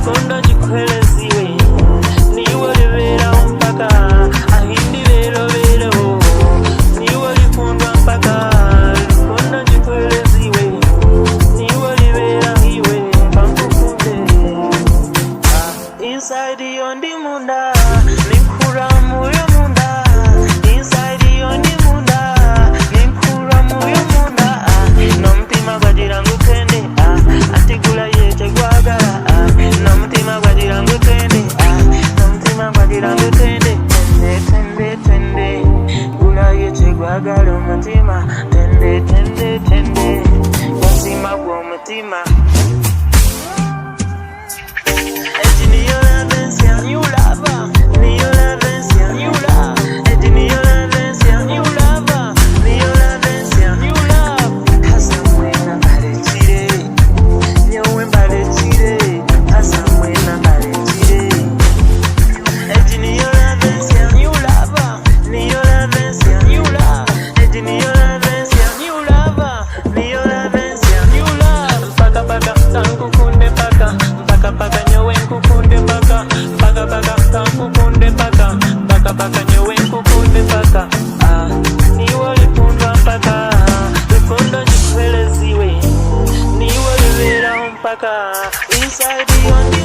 rukundo njikweleziwe niwe libera mpaka ahindi bero bero niwe likundwa mpaka rukundo njikweleziwe niwe libera iwe pankukunde inside yo ndi munda nikura muyo munda inside yo ndi munda nikura muyo munda nomutima gwagira ngutende atigula yeche gwagala nomutima gwagira ngutende nomutima gwagira ngutende tende tende gula yeche gwagala omutima tende tende tende gwasima gw'omutima Paka nyowe nkukunde paka niwe likundwa mpaka rukundo njikweleziwe niwe libera mpaka inside yo ndi